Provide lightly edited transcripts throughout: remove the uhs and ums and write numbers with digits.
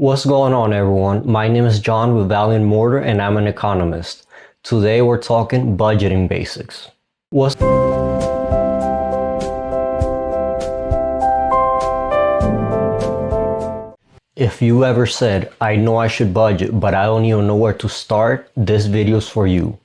What's going on, everyone? My name is John with Valiant Mortar and I'm an economist. Today we're talking budgeting basics. If you ever said, I know I should budget, but I don't even know where to start, this video is for you.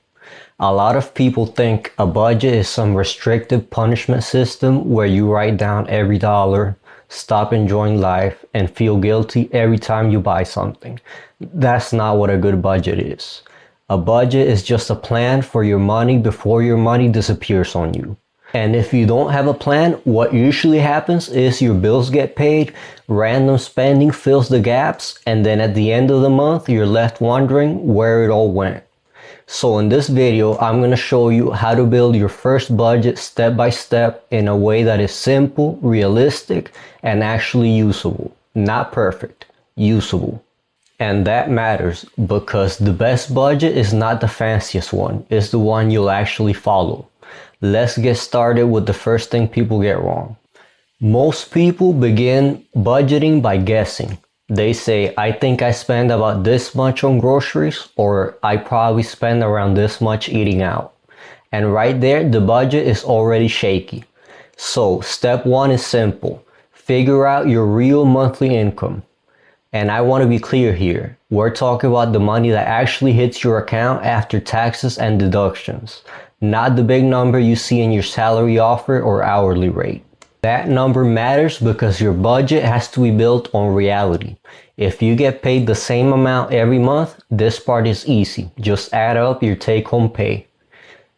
A lot of people think a budget is some restrictive punishment system where you write down every dollar, stop enjoying life, and feel guilty every time you buy something. That's not what a good budget is. A budget is just a plan for your money before your money disappears on you. And if you don't have a plan, what usually happens is your bills get paid, random spending fills the gaps, and then at the end of the month, you're left wondering where it all went. So in this video, I'm going to show you how to build your first budget step by step in a way that is simple, realistic, and actually usable. Not perfect, usable. And that matters because the best budget is not the fanciest one, it's the one you'll actually follow. Let's get started with the first thing people get wrong. Most people begin budgeting by guessing. They say, I think I spend about this much on groceries, or I probably spend around this much eating out. And right there, the budget is already shaky. So step one is simple. Figure out your real monthly income. And I want to be clear here. We're talking about the money that actually hits your account after taxes and deductions, not the big number you see in your salary offer or hourly rate. That number matters because your budget has to be built on reality. If you get paid the same amount every month, this part is easy. Just add up your take-home pay.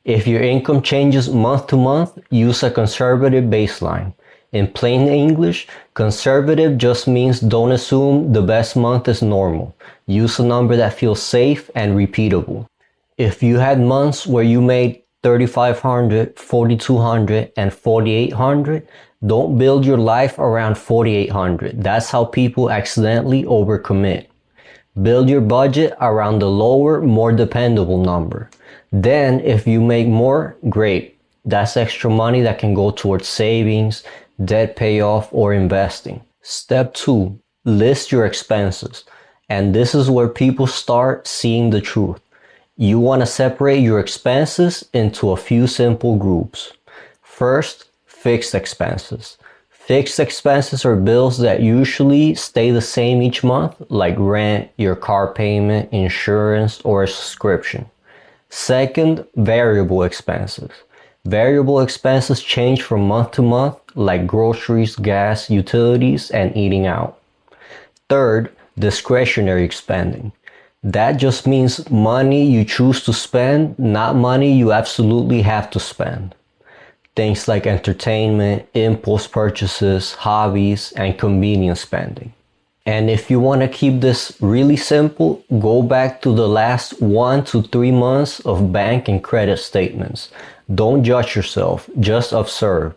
If your income changes month to month, use a conservative baseline. In plain English, conservative just means don't assume the best month is normal. Use a number that feels safe and repeatable. If you had months where you made $3,500, $4,200, and $4,800, don't build your life around $4,800. That's how people accidentally overcommit. Build your budget around the lower, more dependable number. Then, if you make more, great. That's extra money that can go towards savings, debt payoff, or investing. Step 2, list your expenses. And this is where people start seeing the truth. You want to separate your expenses into a few simple groups. First, fixed expenses. Fixed expenses are bills that usually stay the same each month, like rent, your car payment, insurance, or a subscription. Second, variable expenses. Variable expenses change from month to month, like groceries, gas, utilities, and eating out. Third, discretionary spending. That just means money you choose to spend, not money you absolutely have to spend. Things like entertainment, impulse purchases, hobbies, and convenience spending. And if you want to keep this really simple, go back to the last 1 to 3 months of bank and credit statements. Don't judge yourself, just observe.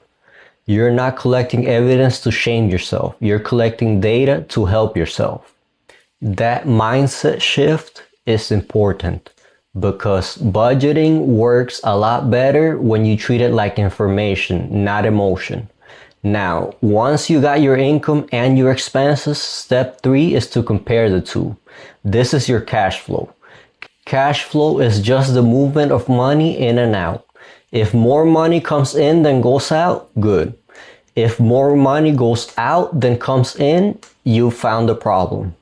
You're not collecting evidence to shame yourself. You're collecting data to help yourself. That mindset shift is important because budgeting works a lot better when you treat it like information, not emotion. Now, once you got your income and your expenses, step 3 is to compare the two. This is your cash flow. Cash flow is just the movement of money in and out. If more money comes in than goes out, good. If more money goes out than comes in, you found a problem.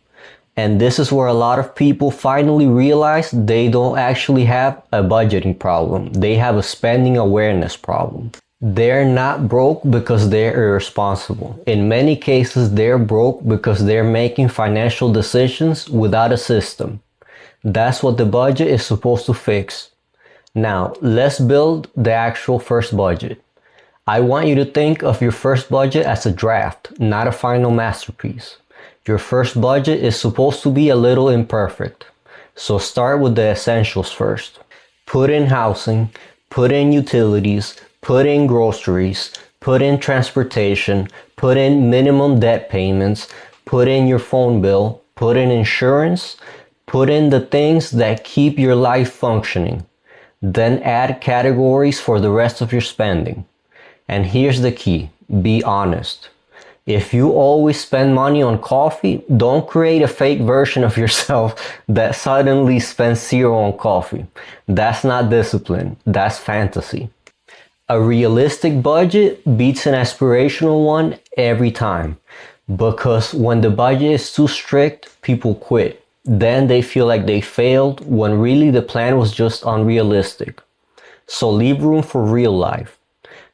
And this is where a lot of people finally realize they don't actually have a budgeting problem. They have a spending awareness problem. They're not broke because they're irresponsible. In many cases, they're broke because they're making financial decisions without a system. That's what the budget is supposed to fix. Now, let's build the actual first budget. I want you to think of your first budget as a draft, not a final masterpiece. Your first budget is supposed to be a little imperfect. So start with the essentials first. Put in housing, put in utilities, put in groceries, put in transportation, put in minimum debt payments, put in your phone bill, put in insurance, put in the things that keep your life functioning. Then add categories for the rest of your spending. And here's the key, be honest. If you always spend money on coffee, don't create a fake version of yourself that suddenly spends zero on coffee. That's not discipline, that's fantasy. A realistic budget beats an aspirational one every time. Because when the budget is too strict, people quit. Then they feel like they failed when really the plan was just unrealistic. So leave room for real life.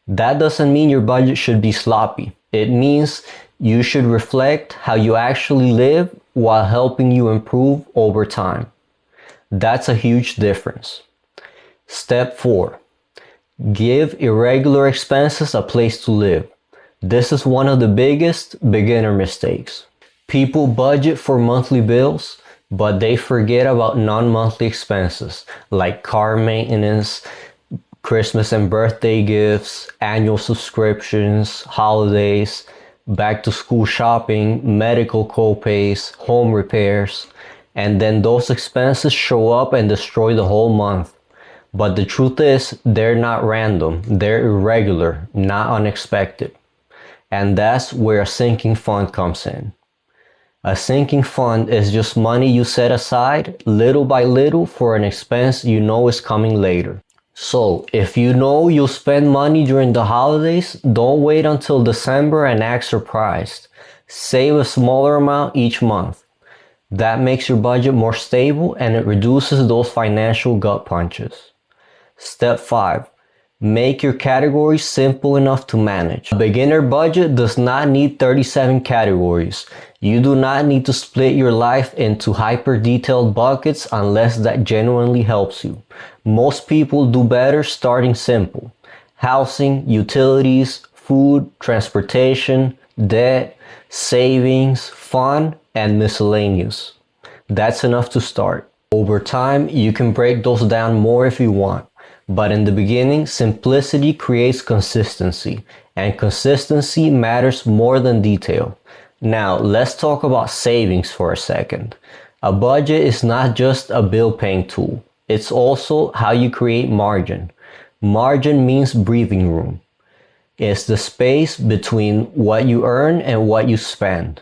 That doesn't mean your budget should be sloppy. It means you should reflect how you actually live while helping you improve over time. That's a huge difference. Step 4. Give irregular expenses a place to live. This is one of the biggest beginner mistakes. People budget for monthly bills, but they forget about non-monthly expenses like car maintenance, Christmas and birthday gifts, annual subscriptions, holidays, back to school shopping, medical co-pays, home repairs, and then those expenses show up and destroy the whole month. But the truth is, they're not random, they're irregular, not unexpected. And that's where a sinking fund comes in. A sinking fund is just money you set aside little by little for an expense you know is coming later. So, if you know you'll spend money during the holidays, don't wait until December and act surprised. Save a smaller amount each month. That makes your budget more stable and it reduces those financial gut punches. Step 5. Make your categories simple enough to manage. A beginner budget does not need 37 categories. You do not need to split your life into hyper-detailed buckets unless that genuinely helps you. Most people do better starting simple. Housing, utilities, food, transportation, debt, savings, fun, and miscellaneous. That's enough to start. Over time, you can break those down more if you want. But in the beginning, simplicity creates consistency, and consistency matters more than detail. Now, let's talk about savings for a second. A budget is not just a bill-paying tool. It's also how you create margin. Margin means breathing room. It's the space between what you earn and what you spend.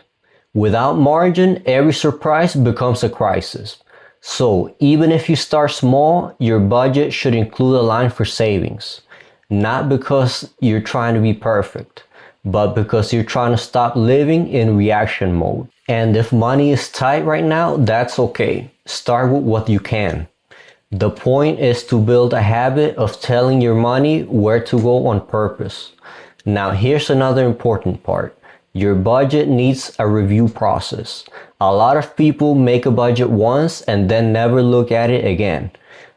Without margin, every surprise becomes a crisis. So, even if you start small, your budget should include a line for savings. Not because you're trying to be perfect, but because you're trying to stop living in reaction mode. And if money is tight right now, that's okay. Start with what you can. The point is to build a habit of telling your money where to go on purpose. Now, here's another important part. Your budget needs a review process. A lot of people make a budget once and then never look at it again.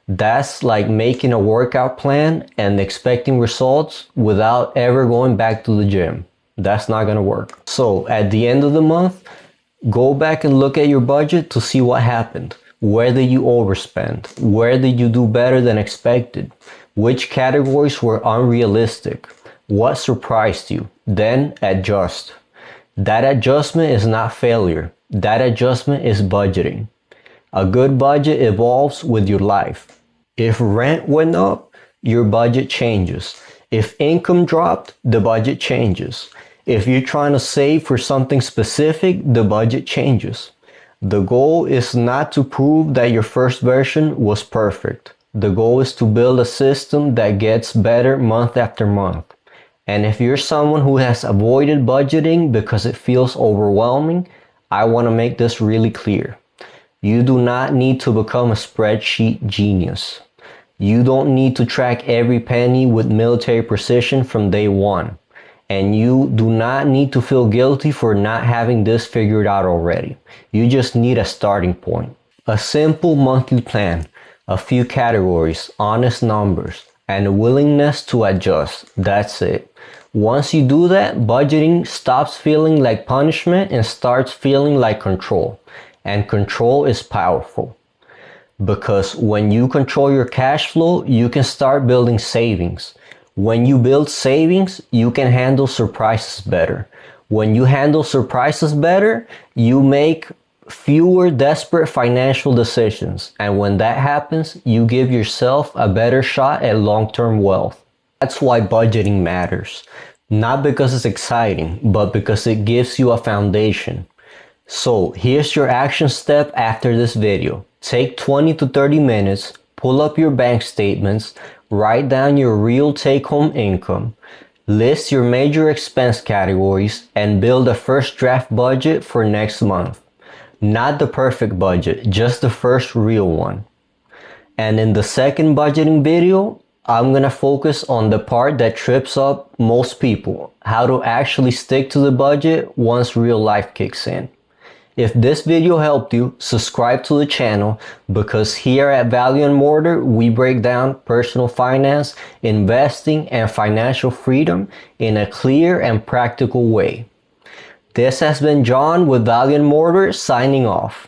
That's like making a workout plan and expecting results without ever going back to the gym. That's not gonna work. So at the end of the month, go back and look at your budget to see what happened. Where did you overspend? Where did you do better than expected? Which categories were unrealistic? What surprised you? Then adjust. That adjustment is not failure. That adjustment is budgeting. A good budget evolves with your life. If rent went up, your budget changes. If income dropped, the budget changes. If you're trying to save for something specific, the budget changes. The goal is not to prove that your first version was perfect. The goal is to build a system that gets better month after month. And if you're someone who has avoided budgeting because it feels overwhelming, I want to make this really clear. You do not need to become a spreadsheet genius. You don't need to track every penny with military precision from day one. And you do not need to feel guilty for not having this figured out already. You just need a starting point. A simple monthly plan, a few categories, honest numbers, and a willingness to adjust. That's it. Once you do that, budgeting stops feeling like punishment and starts feeling like control. And control is powerful. Because when you control your cash flow, you can start building savings. When you build savings, you can handle surprises better. When you handle surprises better, you make fewer desperate financial decisions. And when that happens, you give yourself a better shot at long-term wealth. That's why budgeting matters. Not because it's exciting, but because it gives you a foundation. So here's your action step after this video. Take 20 to 30 minutes, pull up your bank statements, write down your real take-home income, list your major expense categories, and build a first draft budget for next month. Not the perfect budget, just the first real one. And in the second budgeting video, I'm gonna focus on the part that trips up most people, how to actually stick to the budget once real life kicks in. If this video helped you, subscribe to the channel because here at Value and Mortar, we break down personal finance, investing, and financial freedom in a clear and practical way. This has been John with Value and Mortar signing off.